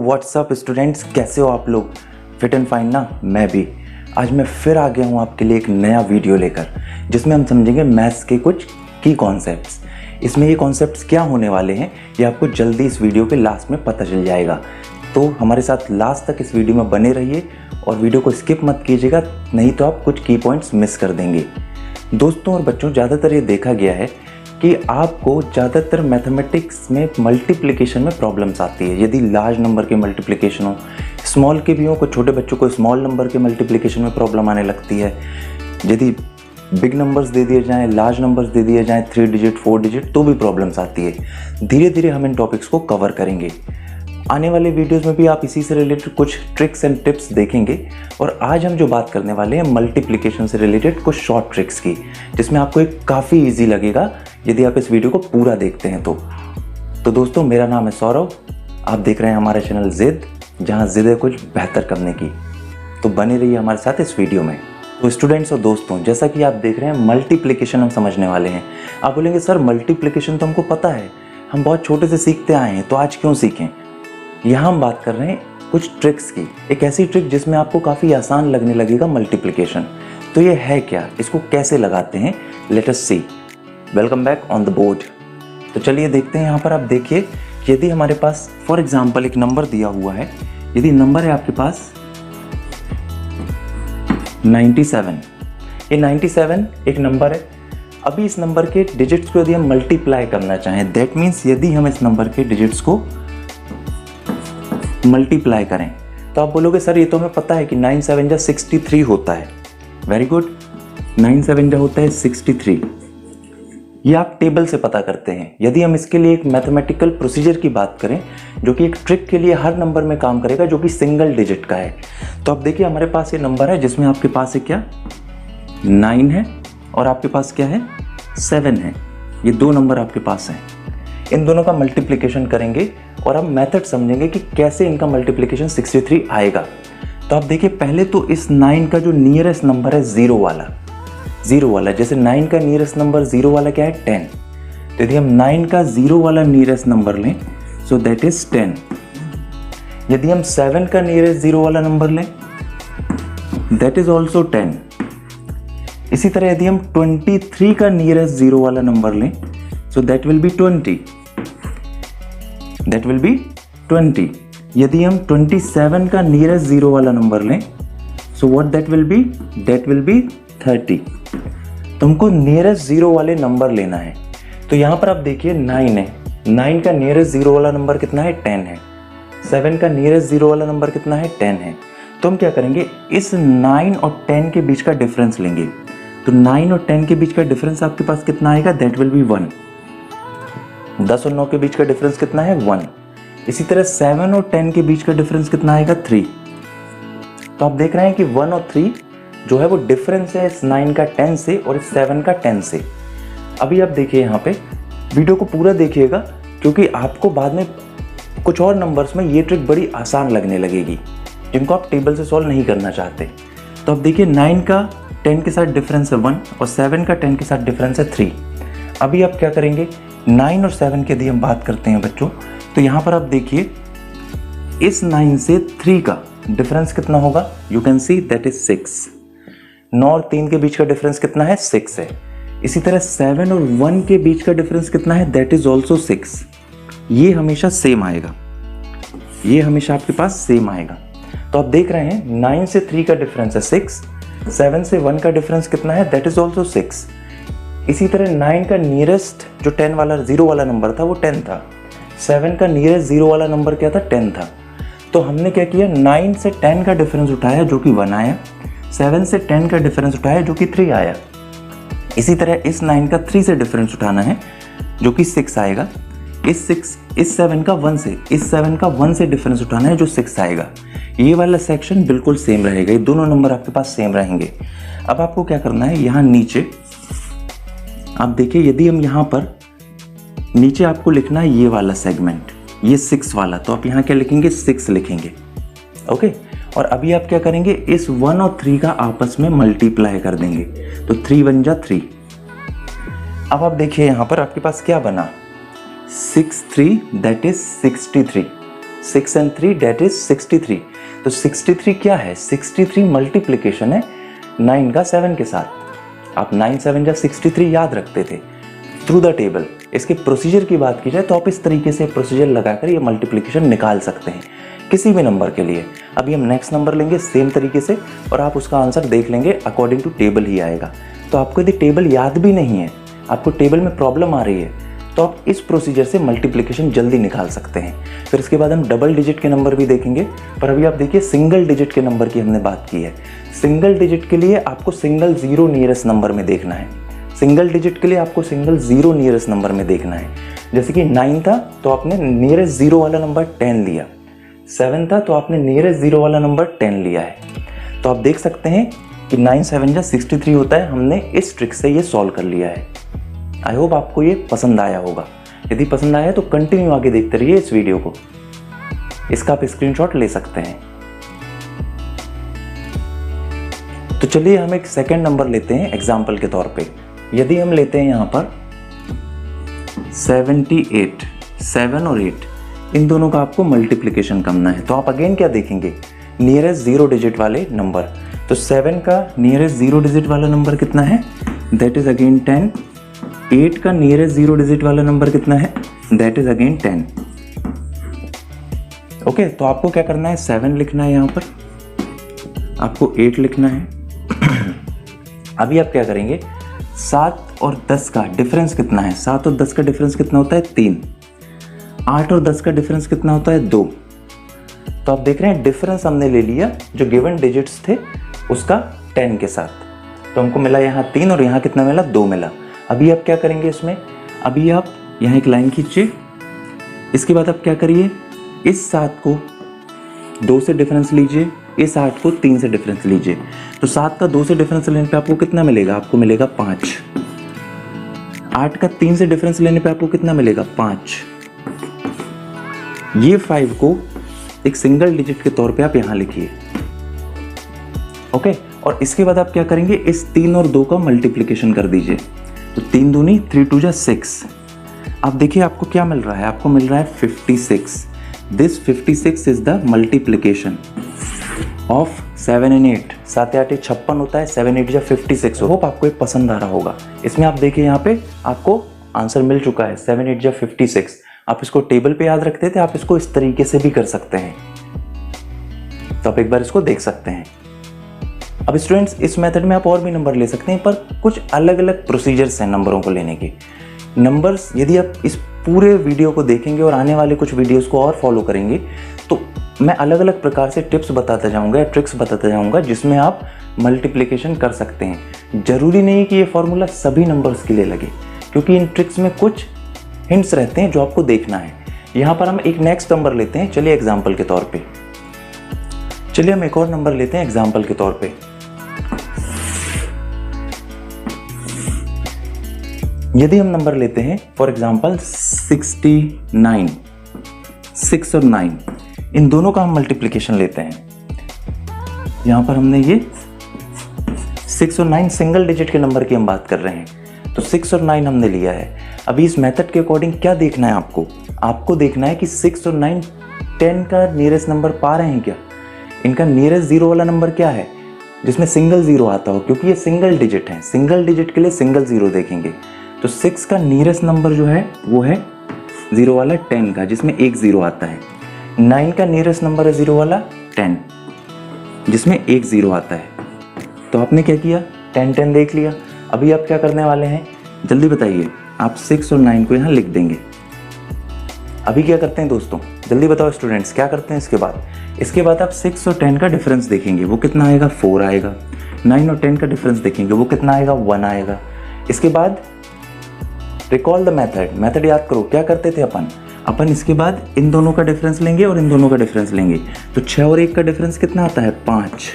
WhatsApp students, कैसे हो आप लोग? फिट एंड फाइन ना? मैं भी। आज मैं फिर आ गया हूँ आपके लिए एक नया वीडियो लेकर, जिसमें हम समझेंगे मैथ्स के कुछ की कॉन्सेप्ट्स। इसमें ये कॉन्सेप्ट्स क्या होने वाले हैं ये आपको जल्दी इस वीडियो के लास्ट में पता चल जाएगा। तो हमारे साथ लास्ट तक इस वीडियो में बने रहिए और वीडियो को स्किप मत कीजिएगा, नहीं तो आप कुछ की पॉइंट्स मिस कर देंगे। दोस्तों और बच्चों, ज़्यादातर ये देखा गया है कि आपको ज़्यादातर मैथमेटिक्स में मल्टीप्लिकेशन में प्रॉब्लम्स आती है। यदि लार्ज नंबर के मल्टीप्लिकेशन हो, स्मॉल के भी हो, कुछ छोटे बच्चों को स्मॉल नंबर के मल्टीप्लिकेशन में प्रॉब्लम आने लगती है। यदि बिग नंबर्स दे दिए जाएँ, लार्ज नंबर्स दे दिए जाएँ, 3 डिजिट 4 डिजिट, तो भी प्रॉब्लम्स आती है। धीरे धीरे हम इन टॉपिक्स को कवर करेंगे। आने वाले वीडियोस में भी आप इसी से रिलेटेड कुछ ट्रिक्स एंड टिप्स देखेंगे। और आज हम जो बात करने वाले हैं मल्टीप्लिकेशन से रिलेटेड कुछ शॉर्ट ट्रिक्स की, जिसमें आपको एक काफ़ी इजी लगेगा यदि आप इस वीडियो को पूरा देखते हैं तो दोस्तों, मेरा नाम है सौरभ, आप देख रहे हैं हमारा चैनल जिद, जहां जिद है कुछ बेहतर करने की। तो बने रहिए हमारे साथ इस वीडियो में। तो स्टूडेंट्स और दोस्तों, जैसा कि आप देख रहे हैं मल्टीप्लिकेशन हम समझने वाले हैं। आप बोलेंगे सर मल्टीप्लिकेशन तो हमको पता है, हम बहुत छोटे से सीखते आए हैं, तो आज क्यों सीखें? यहाँ हम बात कर रहे हैं कुछ ट्रिक्स की, एक ऐसी ट्रिक जिसमें आपको काफ़ी आसान लगने लगेगा मल्टीप्लिकेशन। तो ये है क्या, इसको कैसे लगाते हैं, let us see. Welcome back on the board. तो चलिए देखते हैं। यहाँ पर आप देखिए, यदि हमारे पास फॉर एग्जांपल एक नंबर दिया हुआ है, यदि नंबर है आपके पास 97, ये 97 एक नंबर है। अभी इस नंबर के डिजिट्स को यदि हम मल्टीप्लाई करना चाहें, दैट मीन्स यदि हम इस नंबर के डिजिट्स को मल्टीप्लाई करें, तो आप बोलोगे सर ये तो हमें पता है कि 9 7 जा 63 होता है। वेरी गुड, 9 7 जा होता है 63। ये आप टेबल से पता करते हैं। यदि हम इसके लिए एक मैथमेटिकल प्रोसीजर की बात करें, जो कि एक ट्रिक के लिए हर नंबर में काम करेगा, जो कि सिंगल डिजिट का है, तो आप देखिए हमारे पास ये नंबर है जिसमें आपके पास है क्या, 9 है और आपके पास क्या है, 7 है। ये दो नंबर आपके पास हैं। इन दोनों का मल्टीप्लिकेशन करेंगे और हम मेथड समझेंगे कि कैसे इनका मल्टीप्लिकेशन 63 आएगा। तो आप देखिए, पहले तो इस 9 का जो नियरेस्ट नंबर है जीरो वाला, जैसे 9 का नियरेस्ट नंबर जीरो वाला क्या है, 10। तो यदि हम 9 का जीरो वाला नियरेस्ट नंबर लें, सो दैट इज 10। यदि हम 7 का नियरेस्ट जीरो वाला नंबर लें, दैट इज ऑल्सो 10। इसी तरह यदि हम 23 का नियरेस्ट जीरो वाला नंबर लें, सो दैट विल बी 20। यदि हम 27 का नियरेस्ट जीरो वाला नंबर लें, so what that will be 30। तो हमको नियरेस्ट जीरो वाले नंबर लेना है। तो यहाँ पर आप देखिए 9 है, 9 का नियरेस्ट जीरो वाला नंबर कितना है, 10 है। 7 का नियरेस्ट जीरो वाला नंबर कितना है, 10 है। तो हम क्या करेंगे, इस 9 और 10 के बीच का डिफरेंस लेंगे। तो 9 और 10 के बीच का डिफरेंस आपके पास कितना आएगा, दैट विल बी 1। 10 और 9 के बीच का डिफरेंस कितना है, 1। इसी तरह 7 और 10 के बीच का डिफरेंस कितना आएगा, 3। तो आप देख रहे हैं कि 1 और 3 जो है वो डिफरेंस है इस 9 का 10 से और इस 7 का 10 से। अभी आप देखिए, यहाँ पे वीडियो को पूरा देखिएगा, क्योंकि आपको बाद में कुछ और नंबर्स में ये ट्रिक बड़ी आसान लगने लगेगी, जिनको आप टेबल से सॉल्व नहीं करना चाहते। तो आप देखिए 9 का 10 के साथ डिफरेंस है 1 और 7 का 10 के साथ डिफरेंस है 3। अभी आप क्या करेंगे, 9 और 7 की यदि हम बात करते हैं बच्चों, तो यहाँ पर आप देखिए इस 9 से 3 का डिफरेंस कितना होगा, you can see that is 6। 9 और 3 के बीच का डिफरेंस कितना है, 6 है। इसी तरह 7 और 1 के बीच का डिफरेंस कितना है, दैट इज ऑल्सो 6। ये हमेशा सेम आएगा, ये हमेशा आपके पास सेम आएगा। तो आप देख रहे हैं 9 से 3 का डिफरेंस है 6, 7 से 1 का डिफरेंस कितना है, दैट इज ऑल्सो 6। इसी तरह 9 का नियरेस्ट जो 10 वाला जीरो वाला नंबर था वो 10 था। 7 का नियरेस्ट जीरो वाला नंबर क्या था, 10 था। तो हमने क्या किया, 9 से 10 का डिफरेंस उठाया जो कि 1 आया, 7 से 10 का डिफरेंस उठाया जो कि 3 आया। इसी तरह इस 9 का 3 से डिफरेंस उठाना है जो कि 6 आएगा। इस 7 का 1 से, इस 7 का 1 से डिफरेंस उठाना है जो 6 आएगा। ये वाला सेक्शन बिल्कुल सेम रहेगा, ये दोनों नंबर आपके पास सेम रहेंगे। अब आपको क्या करना है, यहाँ नीचे आप देखिए, यदि हम यहाँ पर नीचे आपको लिखना है ये वाला सेगमेंट, ये 6 वाला, तो आप यहाँ क्या लिखेंगे, 6 लिखेंगे। ओके, और अभी आप क्या करेंगे, इस 1 और 3 का आपस में मल्टीप्लाई कर देंगे, तो 3 1 जा 3। अब आप देखिए यहाँ पर आपके पास क्या बना, 6 3 that is 63। 6 and 3 that is 63। तो 63 क्या है? 63 मल्टीप्लिकेशन है 9 का 7 के साथ। आप 9 7 या 63 याद रखते थे थ्रू द टेबल। इसके प्रोसीजर की बात की जाए तो आप इस तरीके से प्रोसीजर लगाकर ये मल्टीप्लिकेशन निकाल सकते हैं किसी भी नंबर के लिए। अभी हम नेक्स्ट नंबर लेंगे सेम तरीके से और आप उसका आंसर देख लेंगे, अकॉर्डिंग टू टेबल ही आएगा। तो आपको यदि टेबल याद भी नहीं है, आपको टेबल में प्रॉब्लम आ रही है, तो आप इस प्रोसीजर से मल्टीप्लिकेशन जल्दी निकाल सकते हैं। फिर इसके बाद हम डबल डिजिट के नंबर भी देखेंगे, पर अभी आप देखिए सिंगल डिजिट के नंबर की हमने बात की है। सिंगल डिजिट के लिए आपको सिंगल जीरो नियरेस्ट नंबर में देखना है। सिंगल डिजिट के लिए आपको सिंगल जीरो नियरेस्ट नंबर में देखना है। जैसे कि 9 था तो आपने नियरेस्ट जीरो वाला नंबर 10 लिया, 7 था तो आपने नियरेस्ट जीरो वाला नंबर 10 लिया है। तो आप देख सकते हैं कि 9 7 या 63 होता है। हमने इस ट्रिक से ये सॉल्व कर लिया है। आई होप आपको ये पसंद आया होगा। यदि पसंद आया तो कंटिन्यू आगे देखते रहिए इस वीडियो को। इसका आप स्क्रीनशॉट ले सकते हैं। तो चलिए हम एक सेकंड नंबर लेते हैं एग्जाम्पल के तौर पे। यदि हम लेते हैं यहाँ पर 78, 7 और 8, इन दोनों का आपको मल्टीप्लिकेशन करना है। तो आप अगेन क्या देखेंगे? नियरेस्ट जीरो डिजिट वाले नंबर। तो 7 का नियरेस्ट जीरो डिजिट वाला नंबर कितना है? That is again 10। 8 का नियरेस्ट जीरो डिजिट वाला नंबर कितना है? That is again 10। ओके, तो आपको क्या करना है? 7 लिखना है, यहाँ पर आपको 8 लिखना है। अभी आप क्या करेंगे? 7 और 10 का डिफरेंस कितना है? 7 और 10 का डिफरेंस कितना होता है? 3। 8 और 10 का डिफरेंस कितना होता है? 2। तो आप देख रहे हैं डिफरेंस हमने ले लिया जो गिवन डिजिट्स थे उसका 10 के साथ। तो हमको मिला यहाँ 3 और यहाँ कितना मिला? 2 मिला। अभी आप क्या करेंगे इसमें? अभी आप यहाँ एक लाइन खींचिए। इसके बाद आप क्या करिए? इस 7 को 2 से डिफरेंस लीजिए, इस 8 को 3 से डिफरेंस लीजिए। तो 7 का 2 से डिफरेंस लेने पे आपको कितना मिलेगा? आपको मिलेगा 5। 8 का 3 से डिफरेंस लेने पे आपको कितना मिलेगा? 5। ये 5 को एक सिंगल डिजिट के तौर पे आप यहाँ लिखिए। ओके, और इसके बाद आप क्या करेंगे? इस 3 और 2 का मल्टीप्लिकेशन कर दीजिए। तो 3 दूनी 3 2 जा 6। अब देखिए आपको क्या मिल रहा है? आपको मिल रहा है 56। This 56 is the multiplication of 7 and 8। 7 8 56 होता है, 7 8 या 56। होप आपको ये पसंद आ रहा होगा। इसमें आप देखिए यहाँ पे आपको आंसर मिल चुका है 7 8 या 56। आप इसको टेबल पे याद रखते थे, आप इसको इस तरीके से भी कर सकते हैं। तो आप एक बार इसको देख सकते हैं। अब स्टूडेंट्स इस मेथड में आप और भी नंबर ले सकते हैं, पर कुछ अलग अलग प्रोसीजर्स हैं नंबरों को लेने के। नंबर्स यदि आप इस पूरे वीडियो को देखेंगे और आने वाले कुछ वीडियोस को और फॉलो करेंगे तो मैं अलग अलग प्रकार से टिप्स बताता जाऊंगा या ट्रिक्स बताता जाऊंगा जिसमें आप मल्टीप्लिकेशन कर सकते हैं। जरूरी नहीं कि ये फॉर्मूला सभी नंबर्स के लिए लगे, क्योंकि इन ट्रिक्स में कुछ हिंट्स रहते हैं जो आपको देखना है। यहाँ पर हम एक नेक्स्ट नंबर लेते हैं। चलिए एग्जाम्पल के तौर पे, चलिए हम एक और नंबर लेते हैं एग्जाम्पल के तौर पे। यदि हम नंबर लेते हैं फॉर एग्जाम्पल 69, 6 और 9, इन दोनों का हम मल्टीप्लिकेशन लेते हैं। यहां पर हमने ये 6 और 9 सिंगल डिजिट के नंबर की हम बात कर रहे हैं। तो 6 और 9 हमने लिया है। अभी इस मेथड के अकॉर्डिंग क्या देखना है आपको? आपको देखना है कि 6 और 9 10 का नियरेस्ट नंबर पा रहे हैं क्या? इनका नियरेस्ट जीरो वाला नंबर क्या है जिसमें सिंगल जीरो आता हो, क्योंकि ये सिंगल डिजिट है। सिंगल डिजिट के लिए सिंगल जीरो देखेंगे। तो 6 का नियरेस्ट नंबर जो है वो है जीरो वाला 10 का, जिसमें एक जीरो आता है। 9 का नियरेस्ट नंबर है जीरो वाला 10, जिसमें एक जीरो आता है। तो आपने क्या किया? 10 10 देख लिया। अभी आप क्या करने वाले हैं? जल्दी बताइए। आप 6 और 9 को यहाँ लिख देंगे। अभी क्या करते हैं दोस्तों? जल्दी बताओ स्टूडेंट्स, क्या करते हैं इसके बाद? इसके बाद आप 6 और 10 का डिफरेंस देखेंगे, वो कितना आएगा? 4 आएगा। 9 और 10 का डिफरेंस देखेंगे, वो कितना आएगा? 1 आएगा। इसके बाद रिकॉल द मेथड याद करो। क्या करते थे अपन इसके बाद इन दोनों का डिफरेंस लेंगे और इन दोनों का डिफरेंस लेंगे। तो 6 और 1 का डिफरेंस कितना आता है? 5।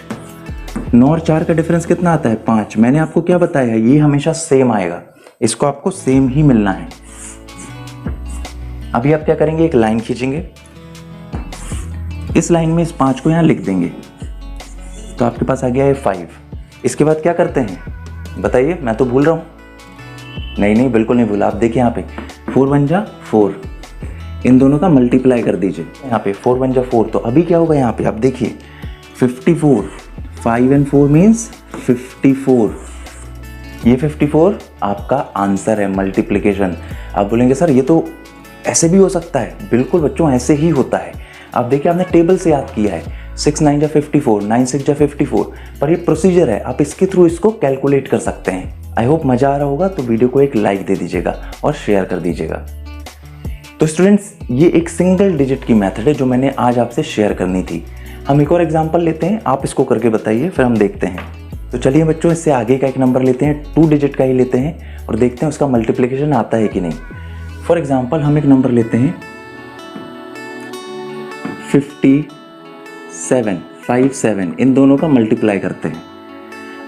9 और 4 का डिफरेंस कितना आता है? 5। मैंने आपको क्या बताया? ये हमेशा सेम आएगा, इसको आपको सेम ही मिलना है। अभी आप क्या करेंगे? एक लाइन खींचेंगे, इस लाइन में इस 5 को यहाँ लिख देंगे। तो आपके पास आ गया है 5। इसके बाद क्या करते हैं बताइए? मैं तो भूल रहा हूँ। नहीं बिल्कुल नहीं भूला। आप देखिए यहाँ पे 4 1 जा 4, इन दोनों का मल्टीप्लाई कर दीजिए। यहाँ पे 4 1 जा 4, तो अभी क्या होगा यहाँ पे आप देखिए 54, 5 and 4 मीन्स 54। ये 54 आपका आंसर है मल्टीप्लिकेशन। आप बोलेंगे सर ये तो ऐसे भी हो सकता है। बिल्कुल बच्चों, ऐसे ही होता है। आप देखिए आपने टेबल से याद किया है 6 9 जा 54, 9 6 जा 54, पर ये प्रोसीजर है, आप इसके थ्रू इसको कैलकुलेट कर सकते हैं। आई होप मज़ा आ रहा होगा, तो वीडियो को एक लाइक दे दीजिएगा और शेयर कर दीजिएगा। तो स्टूडेंट्स, ये एक सिंगल डिजिट की मेथड है जो मैंने आज आपसे शेयर करनी थी। हम एक और एग्जांपल लेते हैं, आप इसको करके बताइए, फिर हम देखते हैं। तो चलिए बच्चों, इससे आगे का एक नंबर लेते हैं, 2 डिजिट का ही लेते हैं और देखते हैं उसका मल्टीप्लिकेशन आता है कि नहीं। फॉर एग्जाम्पल हम एक नंबर लेते हैं 57, 57, इन दोनों का मल्टीप्लाई करते हैं।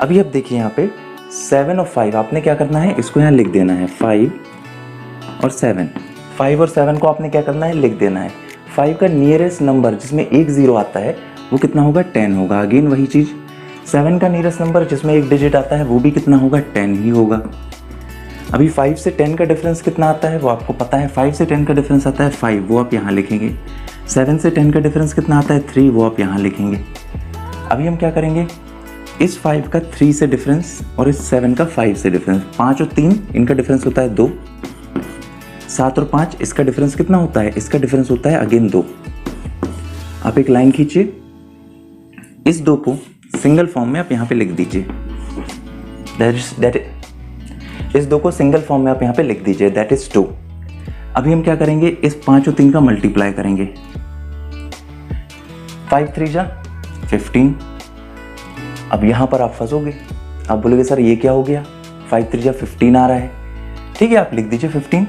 अभी आप देखिए यहाँ पे 7 और 5, आपने क्या करना है, इसको यहाँ लिख देना है 5 और 7। 5 और 7 को आपने क्या करना है, लिख देना है। 5 का नियरेस्ट नंबर जिसमें एक 0 आता है वो कितना होगा, 10 होगा। अगेन वही चीज़, 7 का नियरेस्ट नंबर जिसमें एक डिजिट आता है वो भी कितना होगा, 10 ही होगा। अभी 5 से 10 का डिफरेंस कितना आता है वो आपको पता है, 5 से 10 का डिफरेंस आता है 5, वो आप यहाँ लिखेंगे। 7 से 10 का डिफरेंस कितना आता है 3, वो आप यहाँ लिखेंगे। अभी हम क्या करेंगे, इस 5 का 3 से डिफरेंस और इस 7 का 5 से डिफरेंस, 5 और 3 इनका डिफरेंस होता है 2, 7 और 5 इसका डिफरेंस कितना होता है, इसका डिफरेंस होता है अगेन 2। आप एक लाइन खींचिए, इस 2 को सिंगल फॉर्म में आप यहाँ पे लिख दीजिए। इस 2 को सिंगल फॉर्म में आप यहाँ पे लिख दीजिए, दैट इज 2। अभी हम क्या करेंगे, इस 5 और 3 का मल्टीप्लाई करेंगे। 5 3 जा 15। अब यहाँ पर आप फंसोगे, आप बोलोगे सर ये क्या हो गया, 5 3 जा 15 आ रहा है। ठीक है, आप लिख दीजिए 15,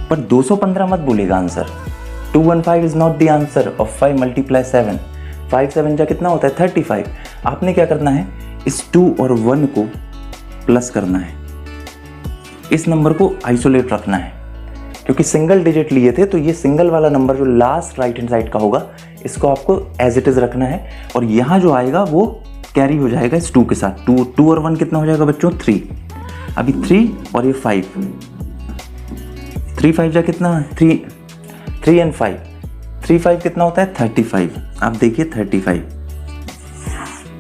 पर 215 मत बोलेगा answer. 215 is not the answer of 5 multiply 7। 5 7 जा कितना होता है 35। आपने क्या करना है, इस 2 और 1 को प्लस करना है, इस नंबर को आइसोलेट रखना है, क्योंकि सिंगल डिजिट लिए थे तो ये सिंगल वाला नंबर जो लास्ट राइट हैंड साइड का होगा इसको आपको एज इट इज रखना है, और यहाँ जो आएगा वो कैरी हो जाएगा इस 2 के साथ। 2 और 1 कितना हो जाएगा बच्चों, 3। अभी 3 और ये 5, 3 5 जा कितना, 3 and 5, 3 5 कितना होता है 35। आप देखिए 35,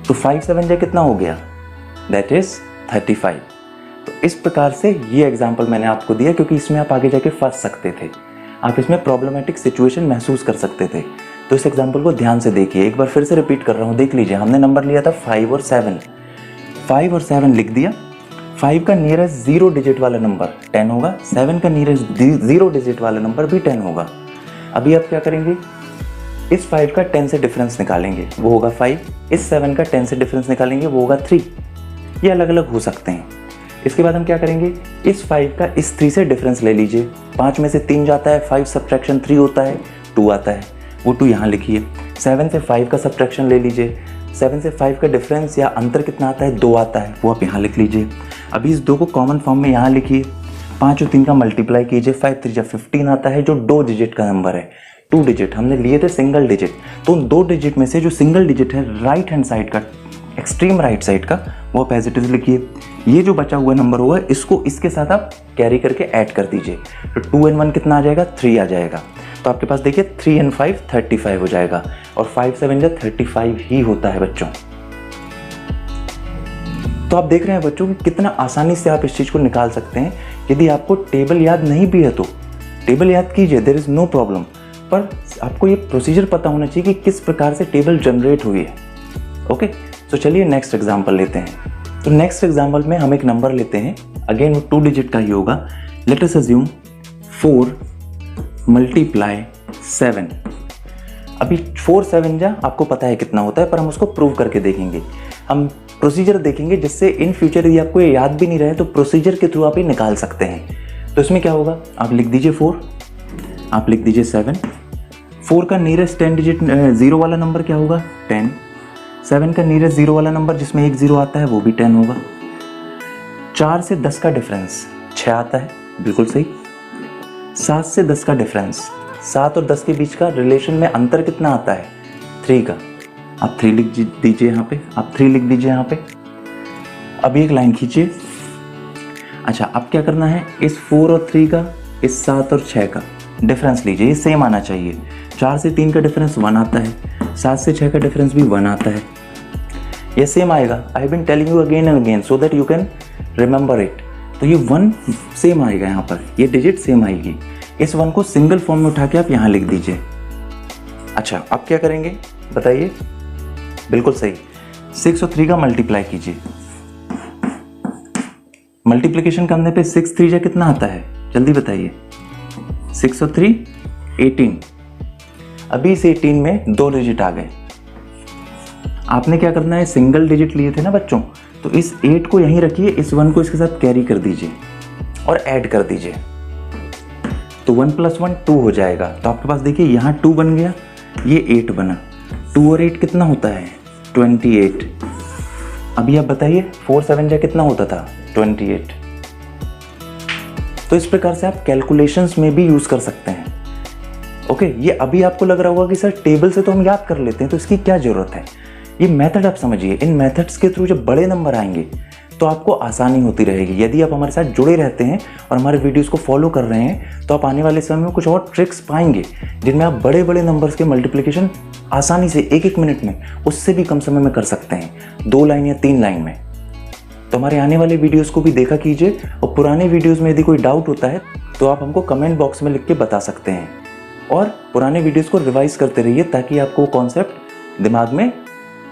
तो 5 7 जा कितना हो गया, दैट इज 35। तो इस प्रकार से ये एग्जाम्पल मैंने आपको दिया क्योंकि इसमें आप आगे जाके फंस सकते थे, आप इसमें प्रॉब्लमेटिक सिचुएशन महसूस कर सकते थे। तो इस एग्जाम्पल को ध्यान से देखिए, एक बार फिर से रिपीट कर रहा हूँ, देख लीजिए। हमने नंबर लिया था 5 और 7, 5 और 7 लिख दिया। 5 का नियरेस्ट 0 डिजिट वाला नंबर 10 होगा, 7 का नियरेस्ट 0 डिजिट वाला नंबर भी 10 होगा। अभी आप क्या करेंगे, इस 5 का 10 से डिफरेंस निकालेंगे, वो होगा 5। इस 7 का 10 से डिफरेंस निकालेंगे, वो होगा 3। ये अलग अलग हो सकते हैं। इसके बाद हम क्या करेंगे, इस 5 का इस 3 से डिफरेंस ले लीजिए। 5 में से 3 जाता है, 5 सब्ट्रैक्शन 3 होता है, 2 आता है, वो 2 यहाँ लिखिए। 7 से 5 का सब्ट्रैक्शन ले लीजिए, 7 से 5 का डिफरेंस या अंतर कितना आता है, 2 आता है, वो आप यहाँ लिख लीजिए। अभी इस 2 को कॉमन फॉर्म में यहाँ लिखिए, 5 और 3 का मल्टीप्लाई कीजिए, 5 3 जा 15 आता है, जो 2 डिजिट का नंबर है। 2 डिजिट हमने लिए थे सिंगल डिजिट, तो उन 2 डिजिट में से जो सिंगल डिजिट है राइट हैंड साइड का, एक्सट्रीम राइट साइड का, वो आप एज इट इज लिखिए। ये जो बचा हुआ नंबर होगा इसको इसके साथ आप कैरी करके ऐड कर दीजिए, तो 2 and 1 कितना आ जाएगा, 3 आ जाएगा। तो आपके पास देखिए 3 and 5 35 हो जाएगा, और 5 7 जा 35 ही होता है बच्चों। तो आप देख रहे हैं बच्चों कि कितना आसानी से आप इस चीज़ को निकाल सकते हैं। यदि आपको टेबल याद नहीं भी है तो टेबल याद कीजिए, देयर इज़ नो प्रॉब्लम, पर आपको ये प्रोसीजर पता होना चाहिए कि किस प्रकार से टेबल जनरेट हुई है। ओके, तो चलिए नेक्स्ट एग्जांपल लेते हैं। तो नेक्स्ट एग्जांपल में हम एक नंबर लेते हैं, अगेन वो 2 डिजिट का ही होगा। Let us assume 4 multiply 7। अभी 4 7 जा आपको पता है कितना होता है, पर हम उसको प्रूव करके देखेंगे। हम प्रोसीजर देखेंगे जिससे इन फ्यूचर यदि आपको ये याद भी नहीं रहे तो प्रोसीजर के थ्रू आप ये निकाल सकते हैं। तो इसमें क्या होगा, आप लिख दीजिए 4, आप लिख दीजिए 7। 4 का नियरेस्ट 10 डिजिट 0 वाला नंबर क्या होगा, 10। 7 का नियरेस्ट 0 वाला नंबर जिसमें एक 0 आता है वो भी 10 होगा। 4 से 10 का डिफरेंस 6 आता है, बिल्कुल सही। 7 से 10 का डिफरेंस, 7 और 10 के बीच का रिलेशन में अंतर कितना आता है, 3 का। आप 3 लिख दीजिए यहाँ पे, आप 3 लिख दीजिए यहाँ पे। अब एक लाइन खींचिए। अच्छा, अब क्या करना है, इस 4 और 3 का इस 7 और 6 का डिफरेंस लीजिए, ये सेम आना चाहिए। 4 से 3 का डिफरेंस 1 आता है, 7 से 6 का डिफरेंस भी 1 आता है, ये सेम आएगा। I have been telling you again and again so that you can remember it. तो ये 1 सेम आएगा, यहाँ पर ये डिजिट सेम आएगी। इस 1 को सिंगल फॉर्म में उठा के आप यहाँ लिख दीजिए। अच्छा, अब क्या करेंगे बताइए? बिल्कुल सही, 6 और 3 का मल्टीप्लाई कीजिए। मल्टीप्लिकेशन करने पे 6 3 जा कितना आता है, जल्दी बताइए? 6 और 3 18। अभी इस 18 में 2 डिजिट आ गए। आपने क्या करना है, सिंगल डिजिट लिए थे ना बच्चों, तो इस 8 को यहीं रखिए, इस 1 को इसके साथ कैरी कर दीजिए और ऐड कर दीजिए। तो 1 + 1 2 हो जाएगा। तो आपके पास देखिए यहाँ 2 बन गया, ये 8 बना। 2 और 8 कितना होता है? 28। अभी आप बताइए 4 7 जा कितना होता था? 28। तो इस प्रकार से आप कैलकुलेशंस में भी यूज कर सकते हैं। ओके, ये अभी आपको लग रहा होगा कि सर टेबल से तो हम याद कर लेते हैं, तो इसकी क्या जरूरत है? ये मेथड आप समझिए। इन मेथड्स के थ्रू जब बड़े नंबर आएंगे तो आपको आसानी होती रहेगी। यदि आप हमारे साथ जुड़े रहते हैं और हमारे वीडियोस को फॉलो कर रहे हैं तो आप आने वाले समय में कुछ और ट्रिक्स पाएंगे जिनमें आप बड़े बड़े नंबर्स के मल्टीप्लिकेशन आसानी से 1-1 मिनट में, उससे भी कम समय में कर सकते हैं, 2 लाइन या 3 लाइन में। तो हमारे आने वाले वीडियोस को भी देखा कीजिए, और पुराने वीडियोस में यदि कोई डाउट होता है तो आप हमको कमेंट बॉक्स में लिख के बता सकते हैं। और पुराने वीडियोस को रिवाइज करते रहिए ताकि आपको वो कॉन्सेप्ट दिमाग में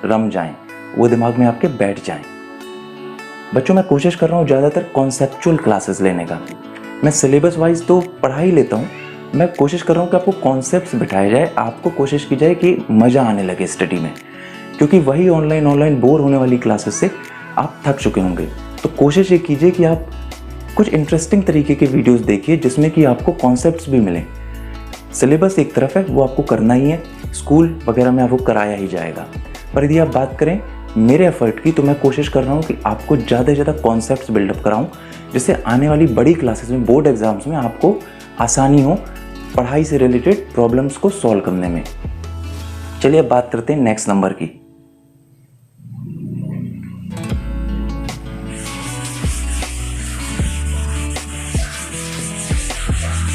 रम जाएं, वो दिमाग में आपके बैठ जाएं। बच्चों, मैं कोशिश कर रहा हूँ ज़्यादातर कॉन्सेप्चुअल क्लासेस लेने का। मैं सिलेबस वाइज तो पढ़ा ही लेता हूँ, मैं कोशिश कर रहा हूँ कि आपको कॉन्सेप्ट्स बिठाए जाए, आपको कोशिश की जाए कि मज़ा आने लगे स्टडी में, क्योंकि वही ऑनलाइन बोर होने वाली क्लासेस से आप थक चुके होंगे। तो कोशिश ये कीजिए कि आप कुछ इंटरेस्टिंग तरीके के वीडियोस देखिए जिसमें कि आपको कॉन्सेप्ट्स भी मिलें। सिलेबस एक तरफ है, वो आपको करना ही है, स्कूल वगैरह में आपको कराया ही जाएगा। पर यदि आप बात करें मेरे एफर्ट की, तो मैं कोशिश कर रहा हूँ कि आपको ज़्यादा से ज़्यादा कॉन्सेप्ट्स बिल्डअप कराऊँ, जिससे आने वाली बड़ी क्लासेस में, बोर्ड एग्जाम्स में आपको आसानी हो पढ़ाई से रिलेटेड प्रॉब्लम्स को सॉल्व करने में। चलिए अब बात करते हैं नेक्स्ट नंबर की।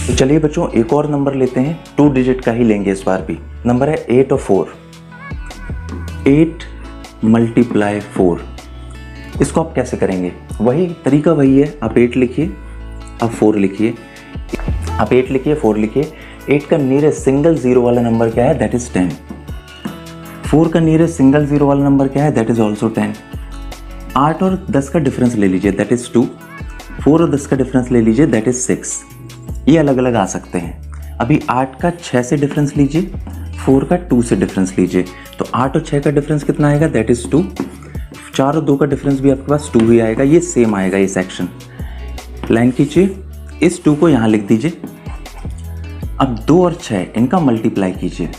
तो चलिए बच्चों, एक और नंबर लेते हैं, 2 डिजिट का ही लेंगे इस बार भी। नंबर है 8 और 4। 8 × 4। इसको आप कैसे करेंगे? वही तरीका वही है, आप 8 लिखिए, आप 4 लिखिए, आप 8 लिखिए, 4 लिखिए। 8 का नियरेस्ट सिंगल जीरो वाला नंबर क्या है? That is 10। 4 का नियरेस्ट सिंगल जीरो वाला नंबर क्या है? That is also 10। 8 और 10 का डिफरेंस ले लीजिए, दैट इज 2। 4 और 10 का डिफरेंस ले लीजिए, दैट इज 6। ये अलग अलग आ सकते हैं। अभी 8 का 6 से डिफरेंस लीजिए, 4 का 2 से डिफरेंस लीजिए, तो 8 और 6 का डिफरेंस कितना आएगा? That is 2। 4 और 2 का डिफरेंस भी आपके पास 2 ही आएगा, ये सेम आएगा। ये सेक्शन लाइन खींचिए, इस 2 को यहाँ लिख दीजिए। अब 2 और 6 इनका मल्टीप्लाई कीजिए।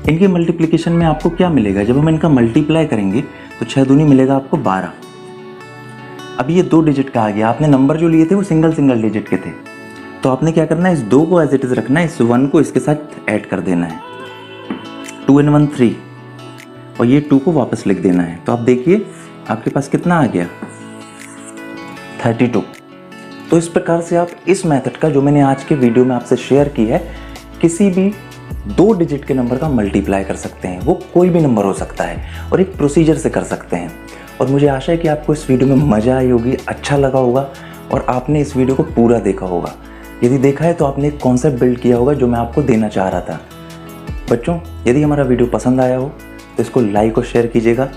इनके मल्टीप्लिकेशन में आपको क्या मिलेगा? जब हम इनका मल्टीप्लाई करेंगे तो 6 दूनी मिलेगा आपको 12। अब ये 2 डिजिट का आ गया। आपने नंबर जो लिए थे वो सिंगल डिजिट के थे, तो आपने क्या करना है, इस 2 को एज इट इज रखना है, इस 1 को इसके साथ ऐड कर देना है। 2 × 1 3, और ये 2 को वापस लिख देना है। तो आप देखिए आपके पास कितना आ गया? 32। तो इस प्रकार से आप इस मेथड का, जो मैंने आज के वीडियो में आपसे शेयर की है, किसी भी 2 डिजिट के नंबर का मल्टीप्लाई कर सकते हैं। वो कोई भी नंबर हो सकता है, और एक प्रोसीजर से कर सकते हैं। और मुझे आशा है कि आपको इस वीडियो में मज़ा आई होगी, अच्छा लगा होगा, और आपने इस वीडियो को पूरा देखा होगा। यदि देखा है तो आपने एक कॉन्सेप्ट बिल्ड किया होगा जो मैं आपको देना चाह रहा था। बच्चों, यदि हमारा वीडियो पसंद आया हो तो इसको लाइक और शेयर कीजिएगा,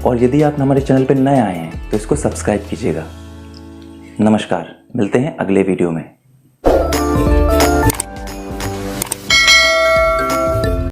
और यदि आप हमारे चैनल पर नए आए हैं तो इसको सब्सक्राइब कीजिएगा। नमस्कार, मिलते हैं अगले वीडियो में।